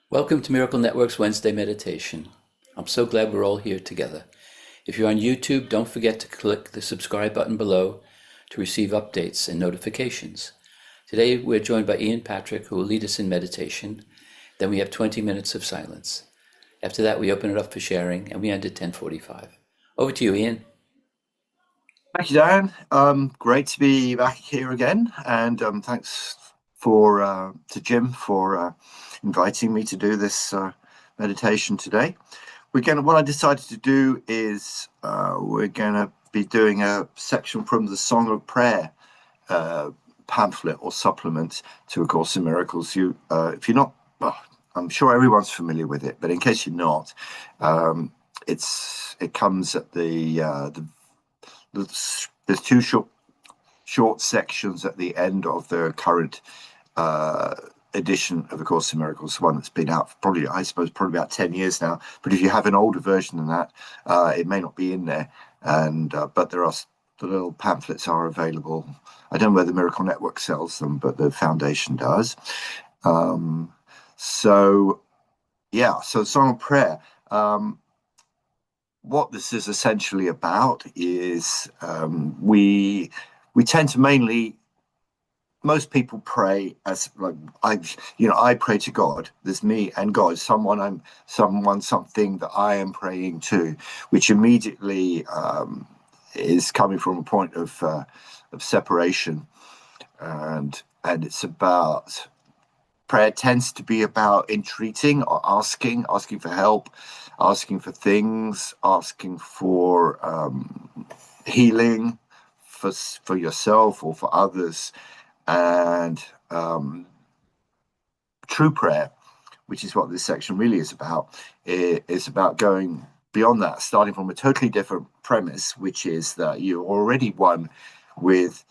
Welcome to Miracle Network's Wednesday meditation. I'm so glad we're all here together. If you're on YouTube, don't forget to click the subscribe button below to receive updates and notifications. Today we're joined by Ian Patrick, who will lead us in meditation. Then we have 20 minutes of silence. After that, we open it up for sharing, and we end at 10:45. Over to you, Ian. Thank you, Dan. Great to be back here again, and thanks to Jim for inviting me to do this meditation today. What I decided to do is we're gonna be doing a section from the Song of Prayer pamphlet or supplement to A Course in Miracles. If you're not, well, I'm sure everyone's familiar with it, but in case you're not, it comes at there's two short sections at the end of the current edition of A Course in Miracles, one that's been out for probably about 10 years now. But if you have an older version than that, it may not be in there. But the little pamphlets are available. I don't know whether Miracle Network sells them, but the foundation does. So Song of Prayer. What this is essentially about is we tend to most people pray as like I pray to God. There's me and God, something that I am praying to, which immediately is coming from a point of separation, and it's about prayer tends to be about entreating or asking for help, asking for things, asking for healing for yourself or for others. And true prayer, which is what this section really is about, is about going beyond that, starting from a totally different premise, which is that you're already one with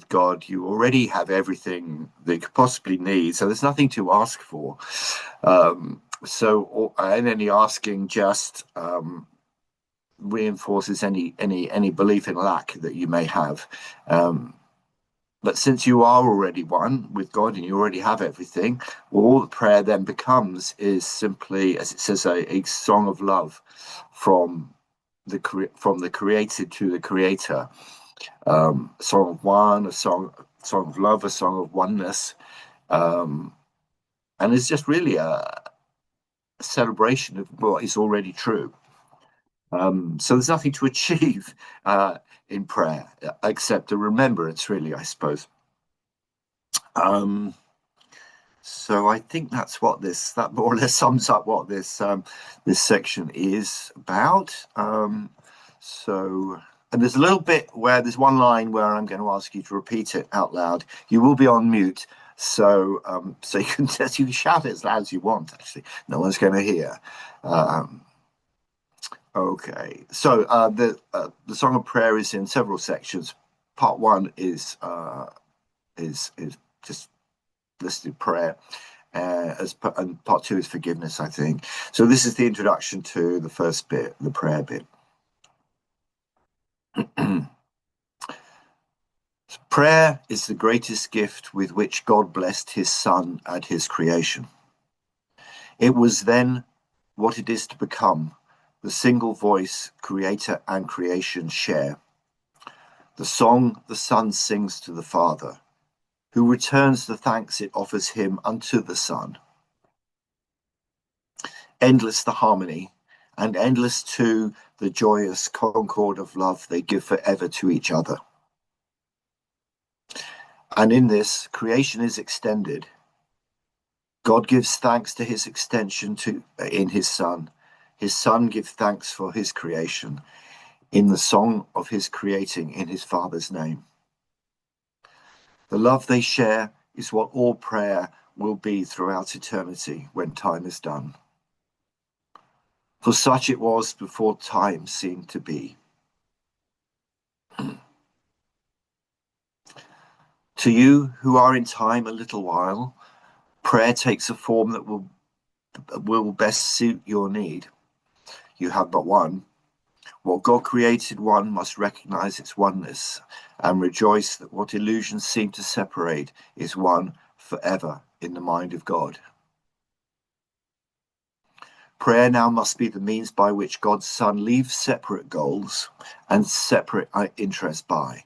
God. You already have everything that you could possibly need, so there's nothing to ask for. And any asking just reinforces any belief in lack that you may have. But since you are already one with God and you already have everything, all the prayer then becomes is simply, as it says, a song of love from the created to the Creator. A song of one, a song of love, a song of oneness, and it's just really a celebration of what is already true. So there's nothing to achieve in prayer except a remembrance, really, I suppose. So I think that more or less sums up what this section is about. And there's a little bit where there's one line where I'm going to ask you to repeat it out loud. You will be on mute, so you can shout it as loud as you want. Actually, no one's going to hear. Okay, so the Song of Prayer is in several sections. Part one is just listed prayer, and part two is forgiveness, I think. So this is the introduction to the first bit, the prayer bit. Prayer is the greatest gift with which God blessed his Son at his creation. It was then what it is to become, the single voice Creator and creation share. The song the Son sings to the Father, who returns the thanks it offers him unto the Son. Endless the harmony, and endless too the joyous concord of love they give forever to each other. And in this, creation is extended. God gives thanks to his extension in his Son. His Son gives thanks for his creation in the song of his creating in his Father's name. The love they share is what all prayer will be throughout eternity when time is done. For such it was before time seemed to be. To you who are in time a little while, prayer takes a form that will best suit your need. You have but one. What God created one must recognize its oneness and rejoice that what illusions seem to separate is one forever in the mind of God. Prayer now must be the means by which God's Son leaves separate goals and separate interests by,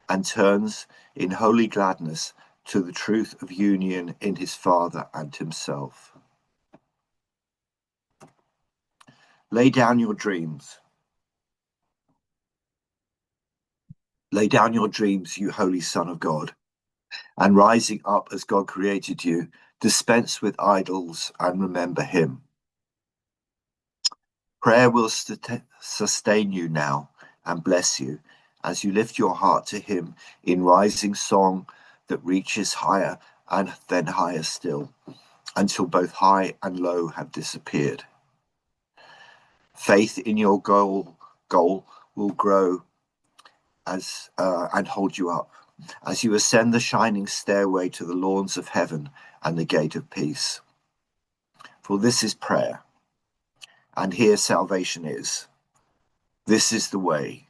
and turns in holy gladness to the truth of union in his Father and himself. Lay down your dreams. Lay down your dreams, you holy Son of God, and rising up as God created you, dispense with idols and remember him. Prayer will sustain you now and bless you as you lift your heart to him in rising song that reaches higher and then higher still, until both high and low have disappeared. Faith in your goal will grow and hold you up as you ascend the shining stairway to the lawns of heaven and the gate of peace. For this is prayer, and here salvation is. This is the way.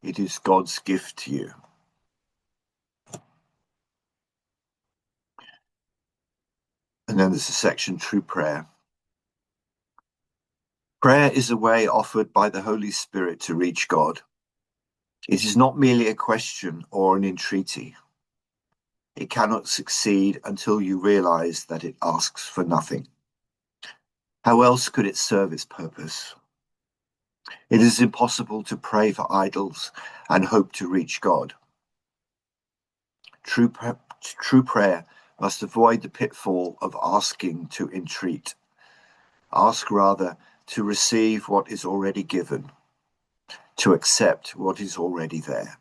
It is God's gift to you. And then there's a section, True Prayer. Prayer is a way offered by the Holy Spirit to reach God. It is not merely a question or an entreaty. It cannot succeed until you realize that it asks for nothing. How else could it serve its purpose? It is impossible to pray for idols and hope to reach God. True prayer must avoid the pitfall of asking to entreat. Ask rather to receive what is already given, to accept what is already there.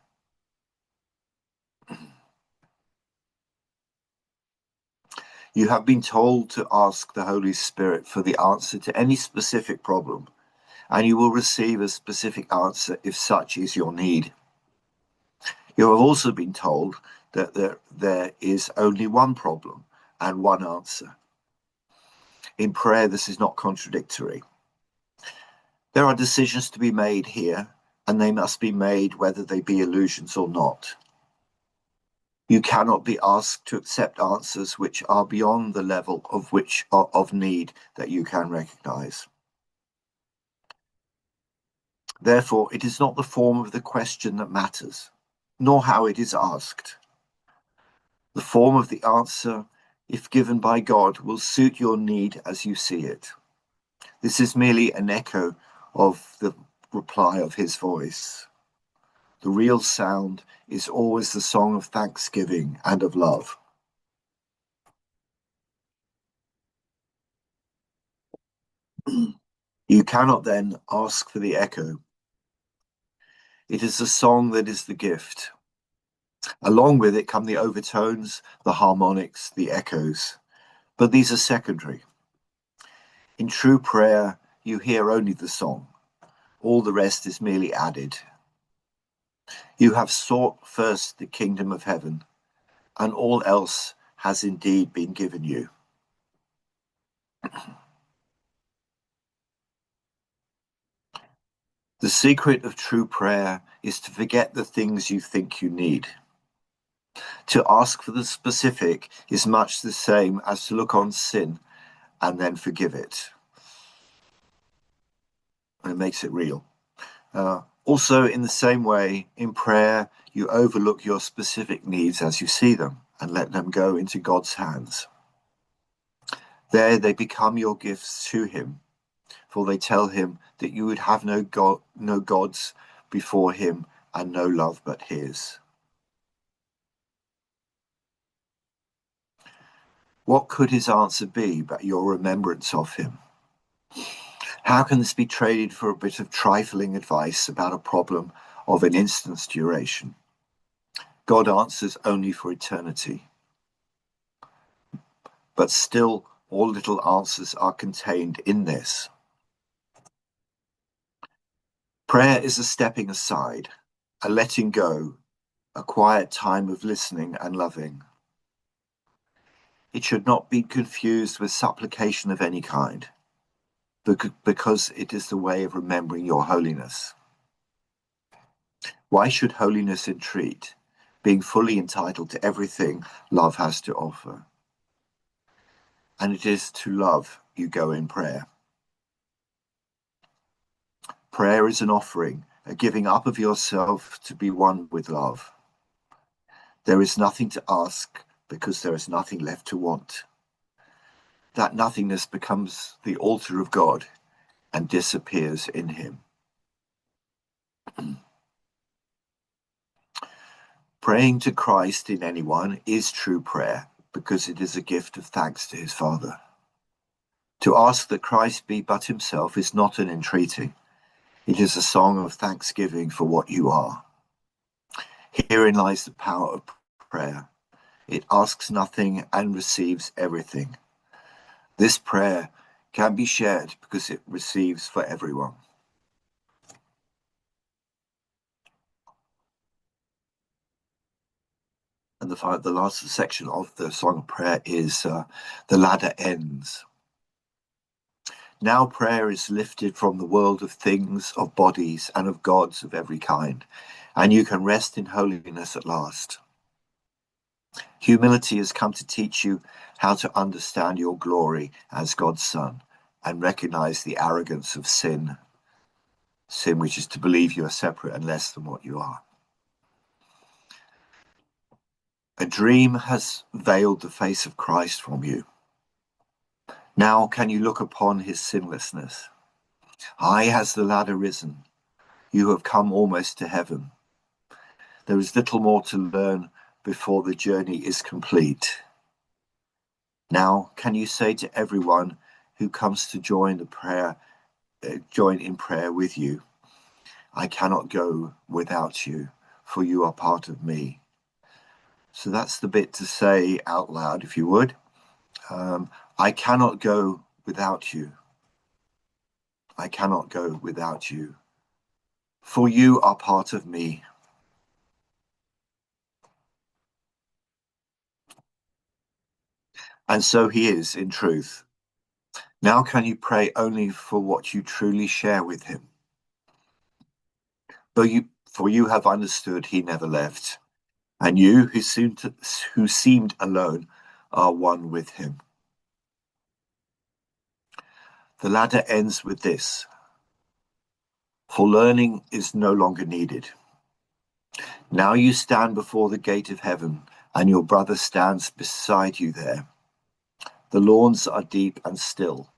You have been told to ask the Holy Spirit for the answer to any specific problem, and you will receive a specific answer if such is your need. You have also been told that there is only one problem and one answer. In prayer, this is not contradictory. There are decisions to be made here, and they must be made whether they be illusions or not. You cannot be asked to accept answers which are beyond the level of need that you can recognize. Therefore, it is not the form of the question that matters, nor how it is asked. The form of the answer, if given by God, will suit your need as you see it. This is merely an echo of the reply of his voice. The real sound is always the song of thanksgiving and of love. You cannot then ask for the echo. It is the song that is the gift. Along with it come the overtones, the harmonics, the echoes. But these are secondary. In true prayer, you hear only the song. All the rest is merely added. You have sought first the kingdom of heaven, and all else has indeed been given you. The secret of true prayer is to forget the things you think you need. To ask for the specific is much the same as to look on sin and then forgive it. And it makes it real. Also, in the same way, in prayer, you overlook your specific needs as you see them and let them go into God's hands. There they become your gifts to him, for they tell him that you would have no gods before him and no love but his. What could his answer be but your remembrance of him? How can this be traded for a bit of trifling advice about a problem of an instant's duration? God answers only for eternity. But still, all little answers are contained in this. Prayer is a stepping aside, a letting go, a quiet time of listening and loving. It should not be confused with supplication of any kind, because it is the way of remembering your holiness. Why should holiness entreat, being fully entitled to everything love has to offer? And it is to love you go in prayer. Prayer is an offering, a giving up of yourself to be one with love. There is nothing to ask because there is nothing left to want. That nothingness becomes the altar of God and disappears in him. Praying to Christ in anyone is true prayer because it is a gift of thanks to his Father. To ask that Christ be but himself is not an entreaty. It is a song of thanksgiving for what you are. Herein lies the power of prayer. It asks nothing and receives everything. This prayer can be shared because it receives for everyone. And the last section of the Song of Prayer is the ladder ends. Now prayer is lifted from the world of things, of bodies, and of gods of every kind, and you can rest in holiness at last. Humility has come to teach you how to understand your glory as God's Son and recognize the arrogance of sin, which is to believe you are separate and less than what you are. A dream has veiled the face of Christ from you. Now can you look upon his sinlessness? High has the ladder risen. You have come almost to heaven. There is little more to learn before the journey is complete. Now can you say to everyone who comes to join in prayer with you, I cannot go without you, for you are part of me. So that's the bit to say out loud, if you would. I cannot go without you. I cannot go without you, for you are part of me. And so he is in truth. Now can you pray only for what you truly share with him? For you have understood he never left, and you who seemed alone are one with him. The ladder ends with this: for learning is no longer needed. Now you stand before the gate of heaven, and your brother stands beside you there. The lawns are deep and still,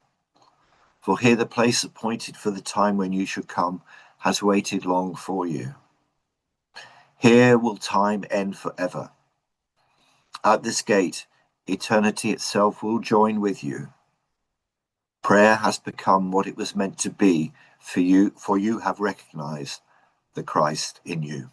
for here the place appointed for the time when you should come has waited long for you. Here will time end forever. At this gate, eternity itself will join with you. Prayer has become what it was meant to be for you have recognized the Christ in you.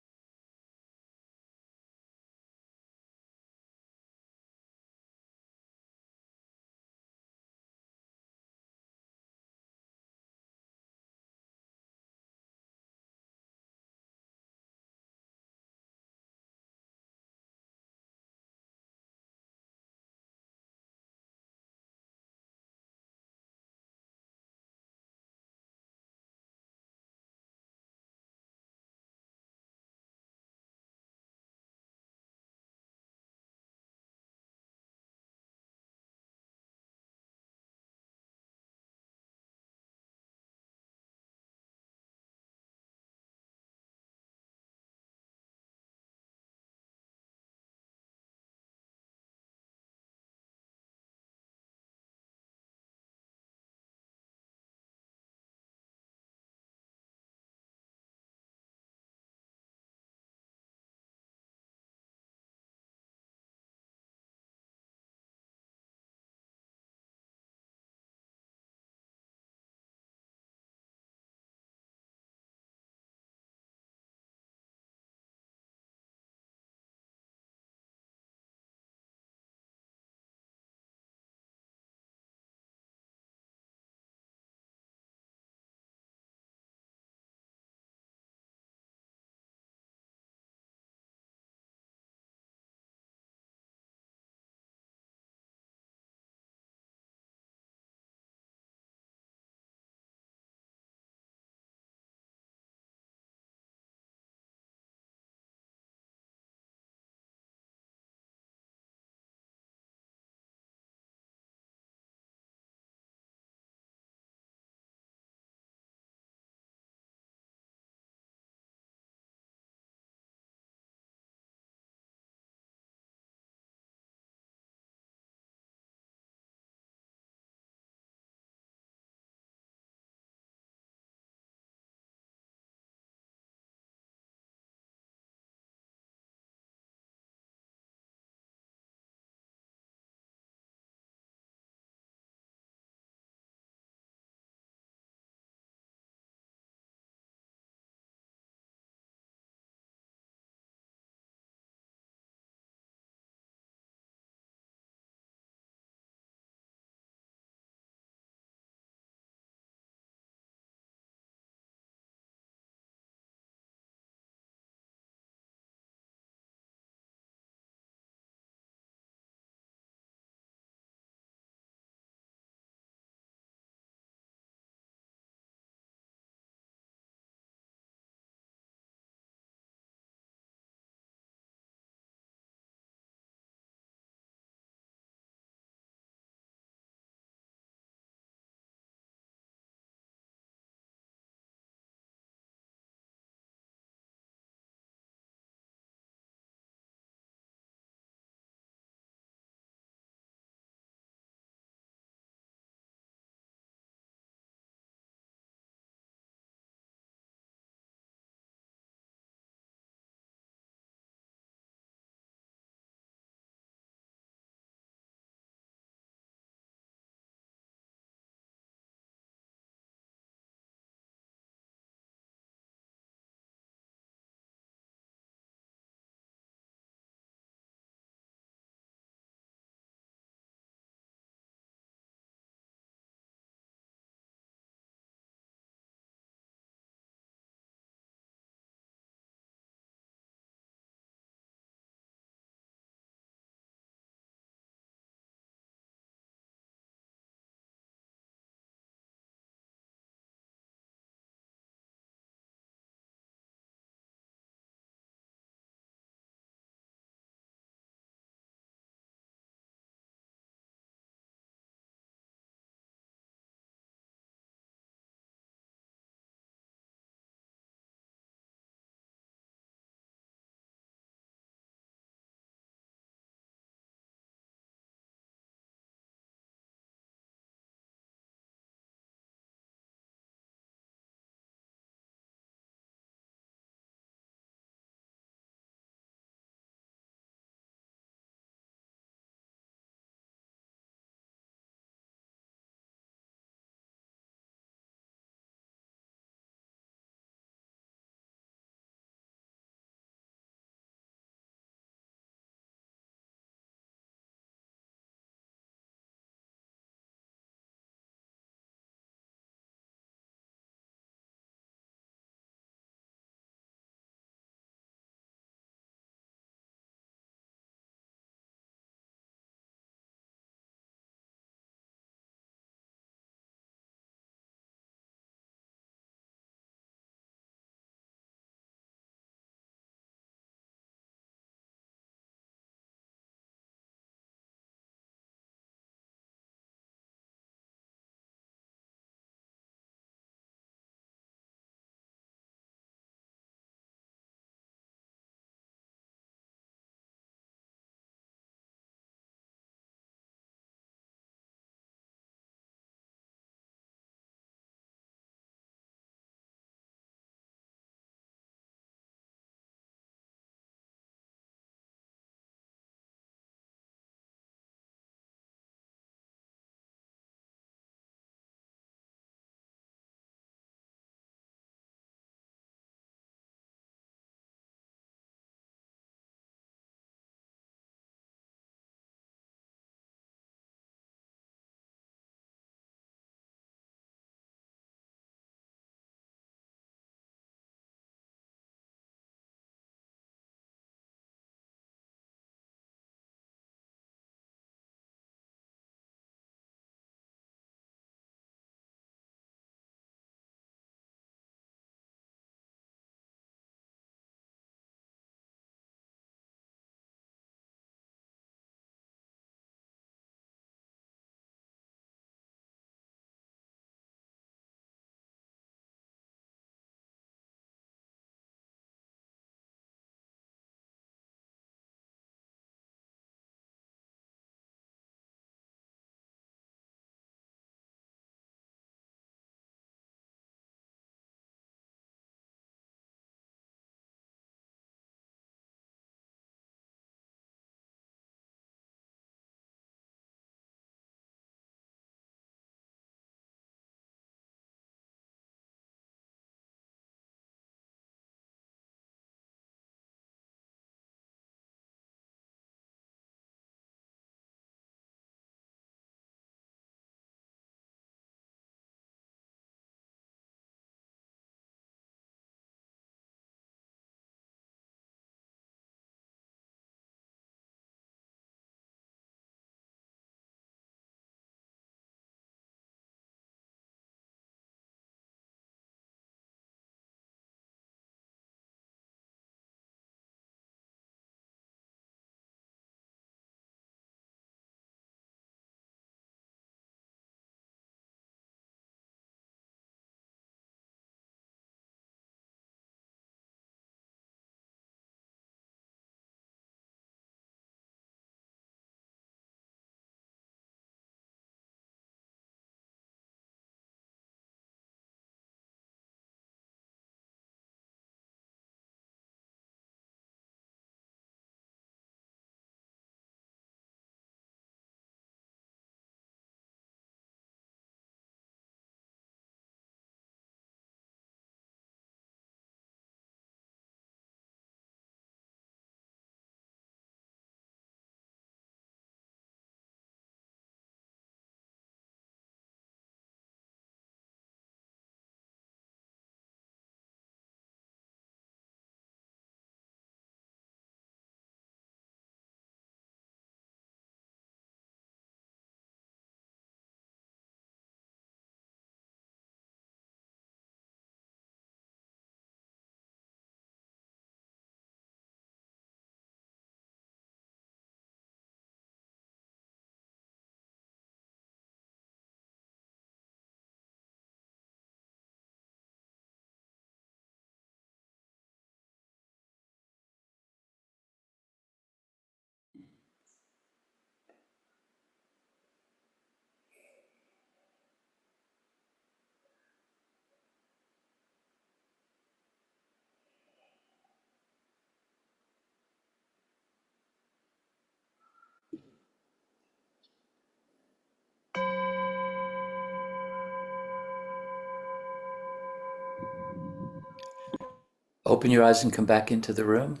Open your eyes and come back into the room.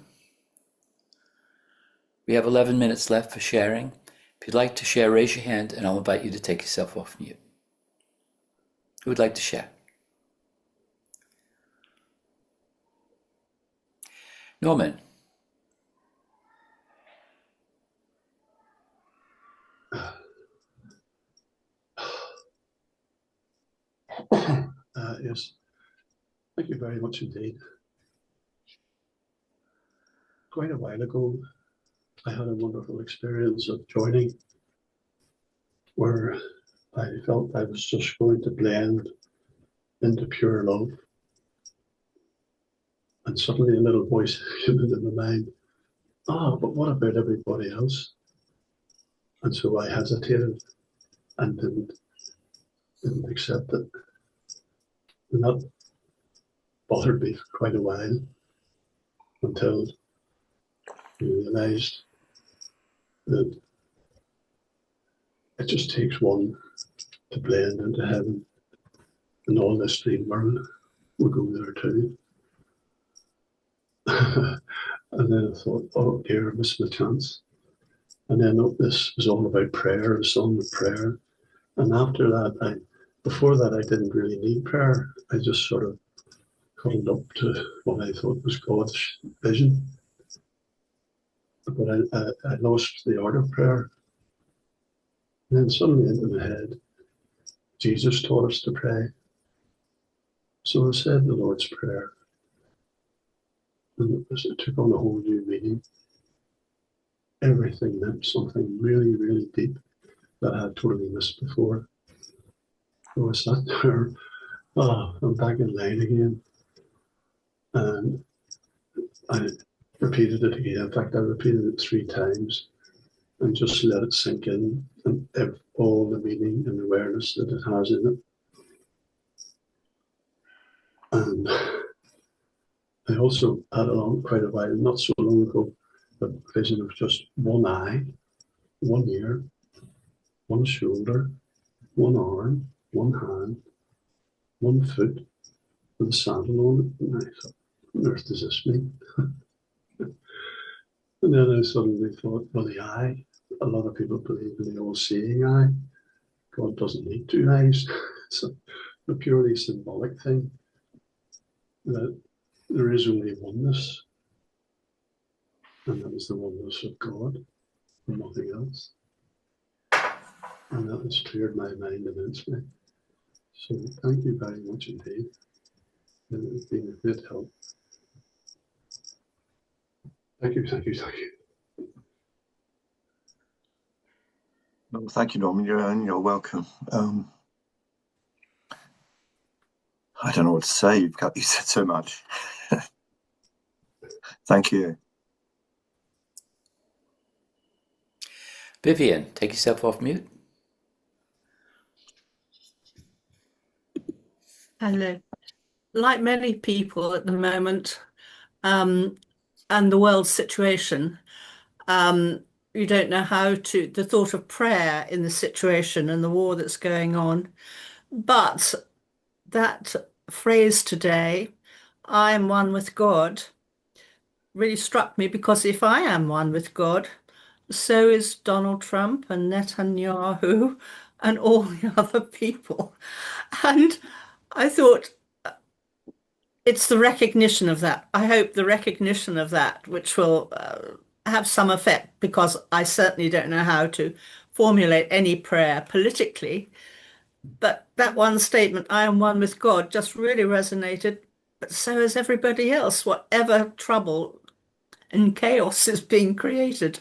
We have 11 minutes left for sharing. If you'd like to share, raise your hand and I'll invite you to take yourself off mute. Who would like to share? Norman. Yes, thank you very much indeed. Quite a while ago, I had a wonderful experience of joining where I felt I was just going to blend into pure love. And suddenly a little voice came into my mind, oh, but what about everybody else? And so I hesitated and didn't accept it. And that bothered me for quite a while until I realized that it just takes one to blend into heaven, and all this dream world will go there too. And then I thought, oh dear, I missed my chance. And then this was all about prayer, a song of prayer. And after that, before that, I didn't really need prayer. I just sort of cuddled up to what I thought was God's vision. But I lost the art of prayer. And then suddenly into my head, Jesus taught us to pray. So I said the Lord's Prayer. And it took on a whole new meaning. Everything meant something really, really deep that I had totally missed before. So I sat there, I'm back in line again. And I repeated it again. In fact, I repeated it 3 times and just let it sink in and all the meaning and awareness that it has in it. And I also had along quite a while, not so long ago, a vision of just one eye, one ear, one shoulder, one arm, one hand, one foot with a sandal on it. And I thought, what on earth does this mean? And then I suddenly thought, well, the eye, a lot of people believe in the all-seeing eye. God doesn't need 2 eyes. It's a purely symbolic thing, that there is only oneness, and that is the oneness of God and nothing else. And that has cleared my mind immensely. So thank you very much indeed. And it's been a great help. Thank you, thank you, thank you. Well, thank you, Norman. You're welcome. I don't know what to say. You said so much. Thank you. Vivian, take yourself off mute. Hello. Like many people at the moment, and the world situation, you don't know the thought of prayer in the situation and the war that's going on. But that phrase today, I am one with God, really struck me, because if I am one with God, so is Donald Trump and Netanyahu and all the other people. And I thought, it's the recognition of that. I hope the recognition of that, which will have some effect, because I certainly don't know how to formulate any prayer politically. But that one statement, I am one with God, just really resonated. But so has everybody else, whatever trouble and chaos is being created.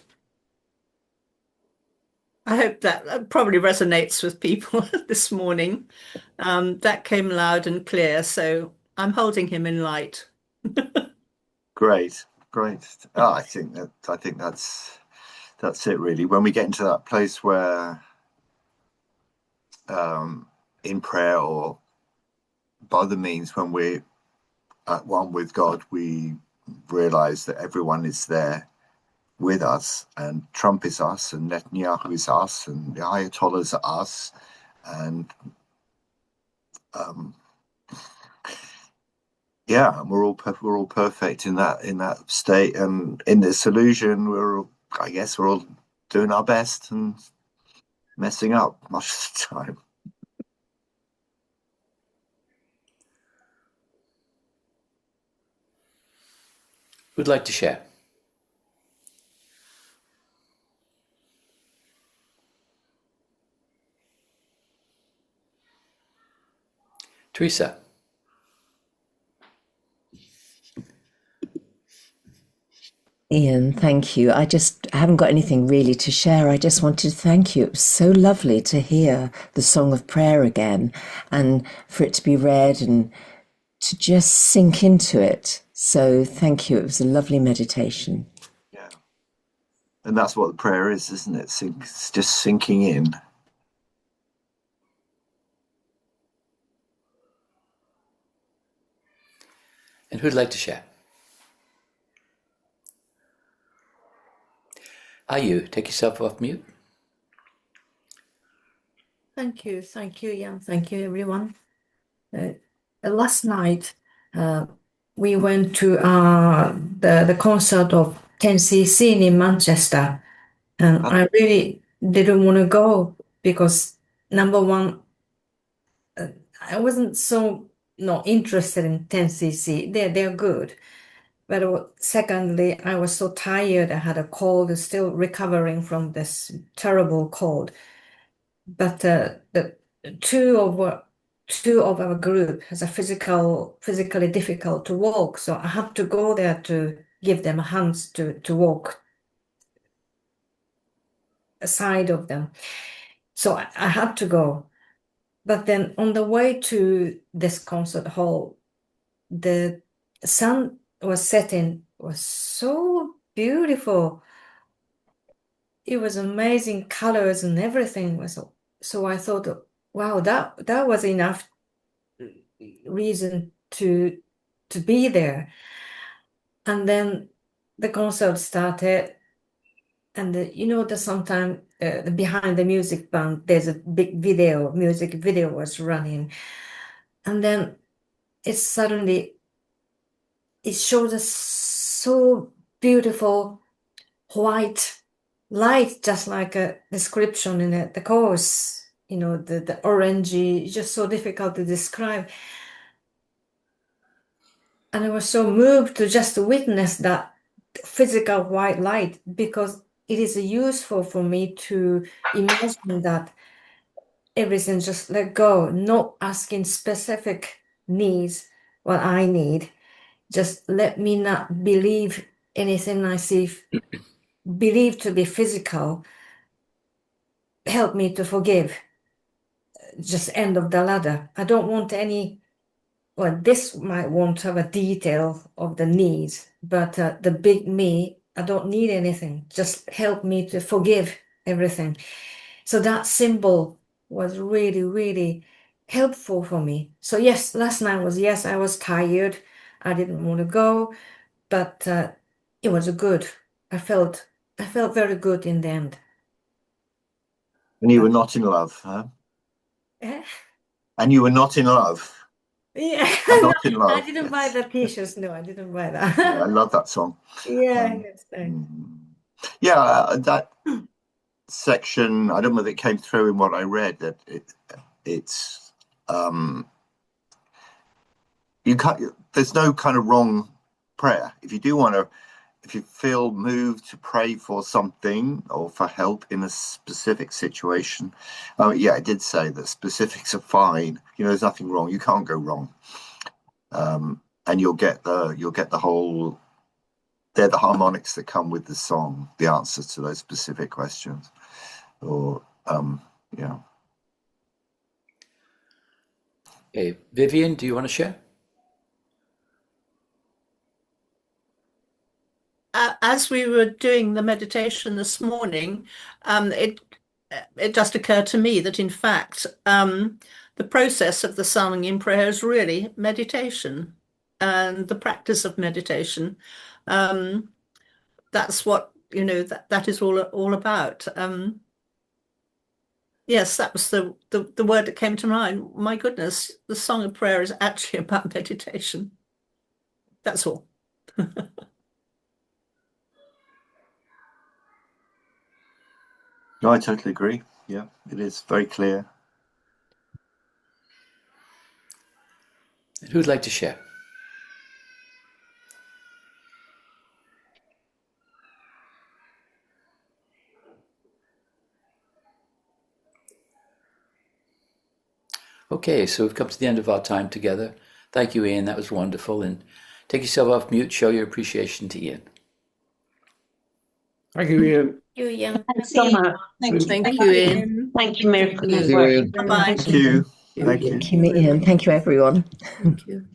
I hope that probably resonates with people this morning. That came loud and clear, so I'm holding him in light. Great. I think that's it really. When we get into that place where in prayer or by the means when we're at one with God, we realize that everyone is there with us, and Trump is us, and Netanyahu is us, and the Ayatollahs are us, and Yeah, and we're all perfect in that state, and in this illusion, I guess we're all doing our best and messing up much of the time. Who'd like to share? Teresa. Ian, thank you. I just haven't got anything really to share. I just wanted to thank you. It was so lovely to hear the Song of Prayer again and for it to be read and to just sink into it. So thank you. It was a lovely meditation. Yeah, and that's what the prayer is, isn't it? It's just sinking in. And who'd like to share? Ayu, take yourself off mute. Thank you, Ian. Thank you, everyone. Last night, we went to the concert of 10cc in Manchester, and I really didn't want to go because number one, I wasn't so not interested in 10cc. They're good, but secondly, I was so tired. I had a cold, still recovering from this terrible cold. But the two of our group has a physically difficult to walk, so I had to go there to give them hands to walk aside of them. So I had to go. But then on the way to this concert hall, the sun was setting, was so beautiful. It was amazing colors and everything was so I thought, wow, that was enough reason to be there. And then the concert started, and the sometimes behind the music band there's a big music video was running, and then it showed us so beautiful white light, just like a description in the chorus, the orangey, just so difficult to describe. And I was so moved to just witness that physical white light, because it is useful for me to imagine that everything just let go, not asking specific needs, what I need. Just let me not believe anything I see, believe to be physical. Help me to forgive. Just end of the ladder. I don't want any. Well, this might want to have a detail of the needs, but the big me, I don't need anything. Just help me to forgive everything. So that symbol was really, really helpful for me. So yes, last night yes, I was tired. I didn't want to go, but it was good. I felt very good in the end. And you were not in love, huh? And you were not in love. Yeah, Not in love. I didn't buy the t-shirts. No, I didn't buy that. Yeah, I love that song. Yeah, yes, thanks. That section, I don't know if it came through in what I read, that it's you can't. There's no kind of wrong prayer. If you feel moved to pray for something or for help in a specific situation, it did say that specifics are fine. There's nothing wrong. You can't go wrong, and you'll get the whole. They're the harmonics that come with the song, the answers to those specific questions, or yeah. Okay, Vivian, do you want to share? As we were doing the meditation this morning, it just occurred to me that in fact the process of the sung in prayer is really meditation and the practice of meditation. That's what that is all about. Yes, that was the word that came to mind. My goodness, the Song of Prayer is actually about meditation. That's all. No, I totally agree. Yeah, it is very clear. Who'd like to share? Okay, so we've come to the end of our time together. Thank you, Ian. That was wonderful. And take yourself off mute. Show your appreciation to Ian. Thank you, Ian. You, Ian. Thanks so much. Thank you, Ian. Thank you, Mary, for Thank good you, work. Ian. Bye-bye. Thank you. Thank you, Ian. Thank you, everyone. Thank you.